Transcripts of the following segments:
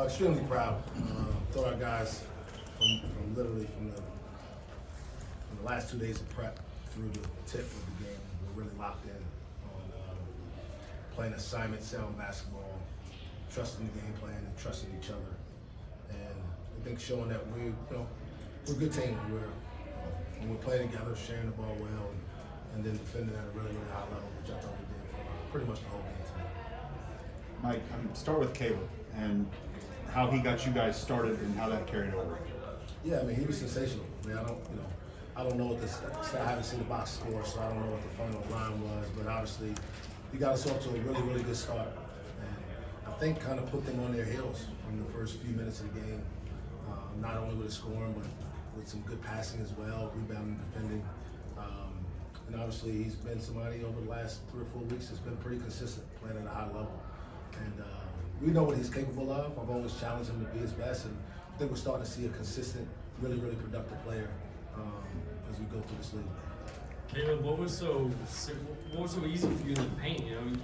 Extremely proud. Thought our guys from literally from the last 2 days of prep through the tip of the game were really locked in on playing assignment, sound basketball, trusting the game plan, and trusting each other. And I think showing that we're a good team. When we're playing together, sharing the ball well, and then defending at a really, really high level, which I thought we did for pretty much the whole game today. Mike, start with Kalib and how he got you guys started and how that carried over. Yeah, I mean, he was sensational. I mean, I don't know what this. I haven't seen the box score, so I don't know what the final line was. But obviously, he got us off to a really, really good start, and I think kind of put them on their heels from the first few minutes of the game. Not only with the scoring, but with some good passing as well, rebounding, defending. And obviously, he's been somebody over the last 3 or 4 weeks that's been pretty consistent, playing at a high level. And we know what he's capable of. I've always challenged him to be his best, and I think we're starting to see a consistent, really, really productive player as we go through this league. Kalib, what was so easy for you in the paint? You know, you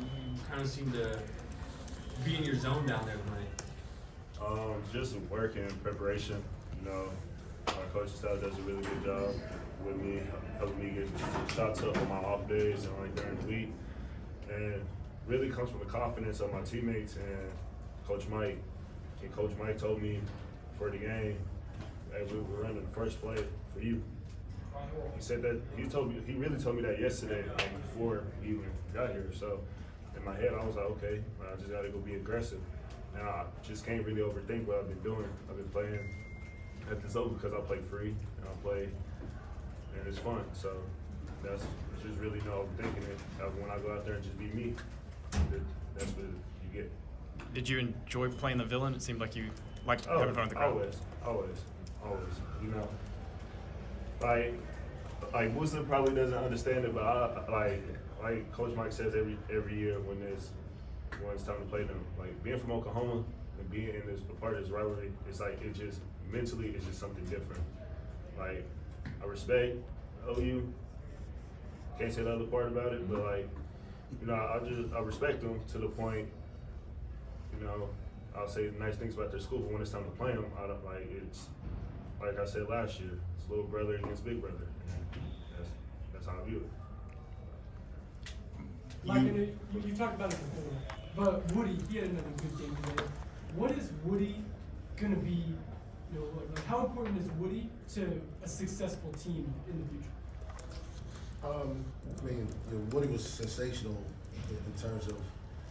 kind of seem to be in your zone down there tonight. Just work and preparation. You know, my coaching staff does a really good job with me, helping me get shots up on my off days and like during the week. And really comes from the confidence of my teammates and Coach Mike. And Coach Mike told me for the game, as we were running the first play for you. He said that he really told me that yesterday, like before we even got here. So in my head, I was like, okay, I just got to go be aggressive. And I just can't really overthink what I've been doing. I've been playing at this over because I play free and I play, and it's fun. So that's just really no overthinking it. When I go out there and just be me, that's what you get. Did you enjoy playing the villain? It seemed like you liked having fun with the crowd. Always. You know, like Moussa probably doesn't understand it, but like Coach Mike says every year when it's time to play them, like being from Oklahoma and being in this part of this rivalry, it's like it just mentally it's just something different. Like I respect OU. Can't say the other part about it, but like you know, I respect them to the point. You know, I'll say nice things about their school, but when it's time to play them, I don't like it's like I said last year. It's little brother against big brother. That's how I view it. Like, you talked about it before, but Woody, he had another good game today. What is Woody going to be, you know, like how important is Woody to a successful team in the future? I mean, Woody was sensational in terms of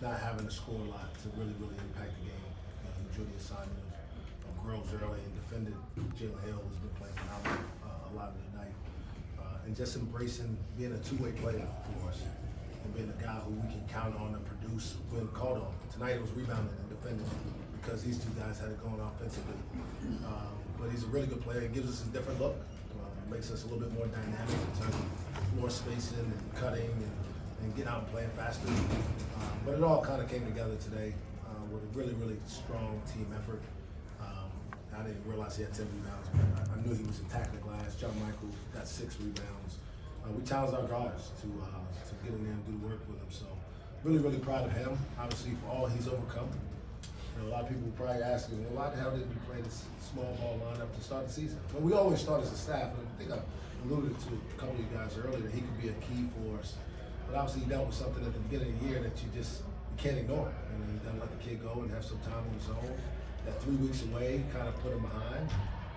not having to score a lot to really, really impact the game. He enjoyed the assignment of Groves early and defended Jalen Hill, who's been playing phenomenal a lot of the night. And just embracing being a two-way player for us and being a guy who we can count on and produce when called on. Tonight it was rebounding and defending because these two guys had it going offensively. But he's a really good player. He gives us a different look. Makes us a little bit more dynamic in terms of floor spacing and cutting and getting out and playing faster. But it all kind of came together today with a really, really strong team effort. I didn't realize he had 10 rebounds, but I knew he was attacking the glass. John Michael got 6 rebounds. We challenged our guards to get in there and do work with him. So really, really proud of him, obviously, for all he's overcome. You know, a lot of people probably asking, well, why the hell did we play this small ball lineup to start the season? Well, we always start as a staff, and I think I alluded to a couple of you guys earlier that he could be a key for us. But obviously he dealt with something at the beginning of the year that you can't ignore. And you gotta let the kid go and have some time on his own. That 3 weeks away kind of put him behind.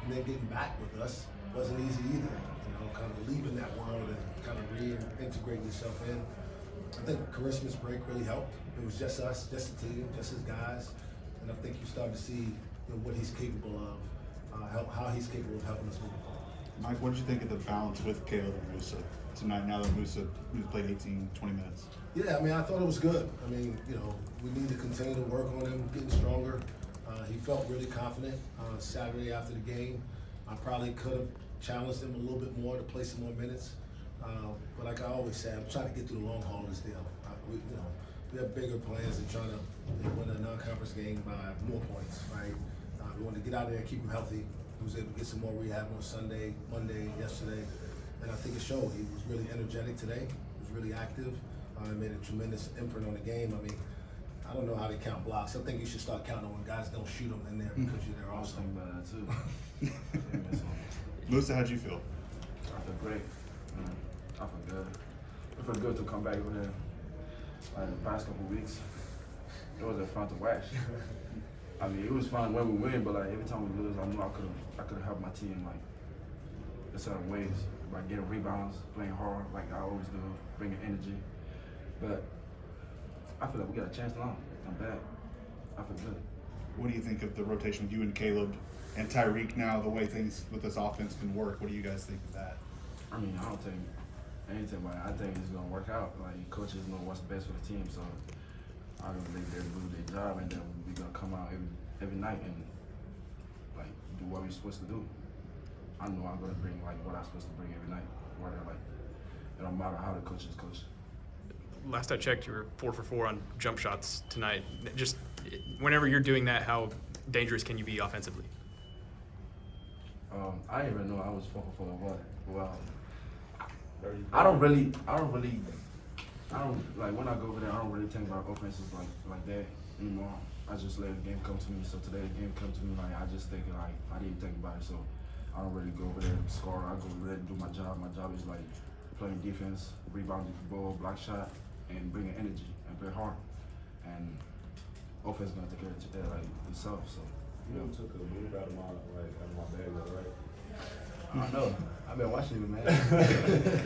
And then getting back with us wasn't easy either. You know, kind of leaving that world and kind of reintegrating yourself in. I think Christmas break really helped. It was just us, just the team, just his guys. And I think you start to see what he's capable of, how he's capable of helping us move forward. Mike, what did you think of the balance with Kalib and Moussa tonight, now that Moussa played 18, 20 minutes? Yeah, I mean, I thought it was good. I mean, you know, we need to continue to work on him, getting stronger. He felt really confident Saturday after the game. I probably could have challenged him a little bit more to play some more minutes. But like I always say, I'm trying to get through the long haul of this deal. We have bigger plans than trying to win a non-conference game by more points, right? We wanted to get out there and keep him healthy. He was able to get some more rehab on Sunday, Monday, yesterday. And I think it showed. He was really energetic today. He was really active. Made a tremendous imprint on the game. I mean, I don't know how they count blocks. I think you should start counting when guys don't shoot them in there because you're there I was also. thinking about that too. Musa, how'd you feel? I feel great. I feel good. It felt good to come back over here. Like the past couple of weeks, it wasn't fun to watch. I mean, it was fun when we win, but like every time we lose, I knew I could have helped my team like in certain ways by getting rebounds, playing hard like I always do, bringing energy. But I feel like we got a chance now. I'm back. I feel good. What do you think of the rotation with you and Kalib and Tyreek now, the way things with this offense can work? What do you guys think of that? I mean, I don't think anything, but I think it's gonna work out. Like coaches know what's best for the team, so I don't believe they're gonna do their job, and then we're gonna come out every night and like do what we're supposed to do. I know I'm gonna bring like what I'm supposed to bring every night. Whether like it don't matter how the coach is coaching. Last I checked, you were 4 for 4 on jump shots tonight. Just whenever you're doing that, how dangerous can you be offensively? I didn't even know I was 4 for 4. Well, I don't like when I go over there. I don't really think about offenses like that anymore. I just let the game come to me. So today the game come to me like I just think like I didn't think about it. So I don't really go over there and score. I go over there and do my job. My job is like playing defense, rebounding the ball, block shot, and bringing energy and play hard. And offense gonna take care of that like itself. So You know, took a move out of my bag, though, right? I don't know. I've been watching you, man.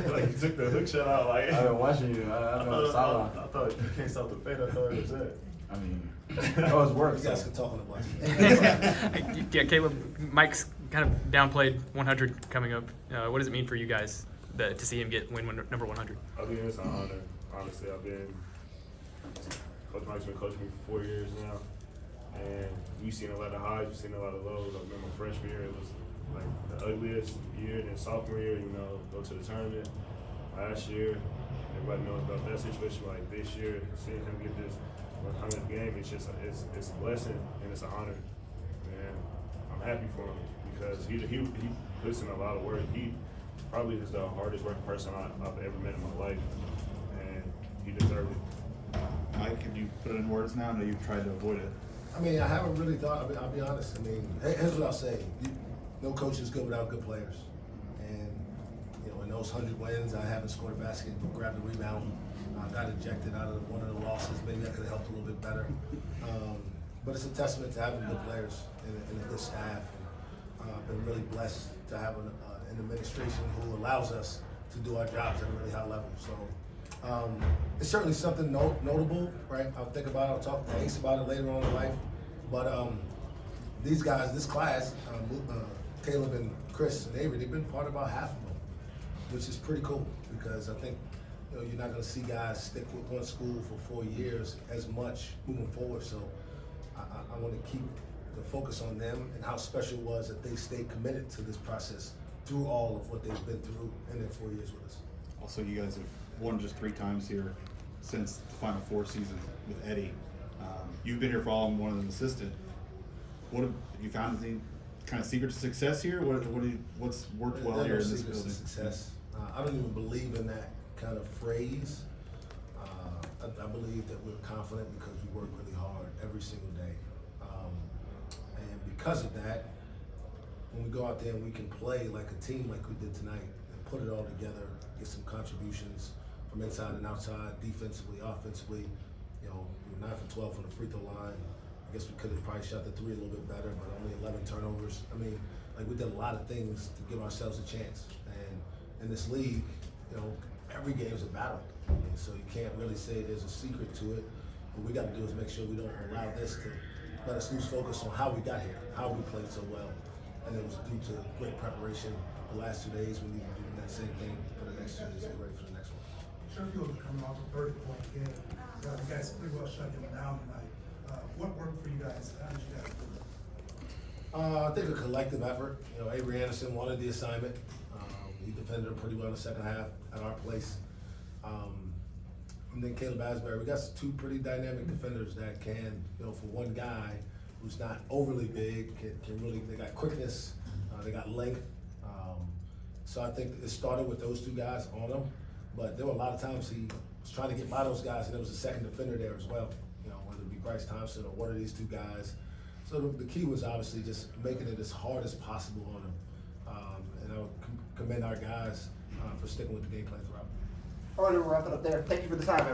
Like you took the hook shot out, like I've been watching you. I've been on the sideline. I thought you can't stop the fade. I thought it was that. I mean, that was work. You guys can talk on the bus. Yeah, Kalib, Mike's kind of downplayed 100 coming up. What does it mean for you guys to see him win number 100? I mean, it's an honor. Honestly, Coach Mike's been coaching me for 4 years now, and we've seen a lot of highs, we've seen a lot of lows. I remember freshman year, it was like the ugliest year, and then sophomore year, go to the tournament. Last year, everybody knows about that situation. Like this year, seeing him get this 100th game, it's a blessing and it's an honor. And I'm happy for him because he puts in a lot of work. He probably is the hardest working person I've ever met in my life, and he deserved it. Mike, can you put it in words now? I know you've tried to avoid it. I mean, I haven't really thought. I'll be honest. I mean, here's what I'll say: no coach is good without good players. And in those 100 wins, I haven't scored a basket, grabbed a rebound, got ejected out of one of the losses. Maybe I could have helped a little bit better. But it's a testament to having good players and a good staff. And, I've been really blessed to have an administration who allows us to do our jobs at a really high level. So. It's certainly something notable, right? I'll think about it, I'll talk to Ace about it later on in life. But these guys, this class, Kalib and Chris and Avery, they've been part of about half of them, which is pretty cool because I think you're not going to see guys stick with one school for 4 years as much moving forward. So I want to keep the focus on them and how special it was that they stayed committed to this process through all of what they've been through in their 4 years with us. Also, you guys have won just 3 times here since the Final Four season with Eddie. You've been here for all, one of them assistant. What have you found any kind of secret to success here? What's worked well here in this building? Success. I don't even believe in that kind of phrase. I believe that we're confident because we work really hard every single day. And because of that, when we go out there and we can play like a team like we did tonight and put it all together, get some contributions from inside and outside, defensively, offensively. 9 for 12 from the free throw line. I guess we could have probably shot the 3 a little bit better, but only 11 turnovers. I mean, we did a lot of things to give ourselves a chance. And in this league, every game is a battle. So you can't really say there's a secret to it. What we got to do is make sure we don't allow this to let us lose focus on how we got here, how we played so well. And it was due to great preparation the last 2 days. We need to do that same thing for the next 2 days and get ready for the next one. Sheffield is coming off a 30-point game. You guys pretty well shut him down tonight. What worked for you guys? How did you guys do it? I think a collective effort. Avery Anderson wanted the assignment. He defended him pretty well in the second half at our place. And then Kalib Asbury. We got 2 pretty dynamic defenders that can, for one guy who's not overly big, can really, they got quickness, they got length. So I think it started with those 2 guys on him, but there were a lot of times he was trying to get by those guys and there was a second defender there as well. whether it be Bryce Thompson or one of these two guys. So the key was obviously just making it as hard as possible on them. And I would commend our guys for sticking with the game plan throughout. All right, we'll wrap it up there. Thank you for the time, everyone.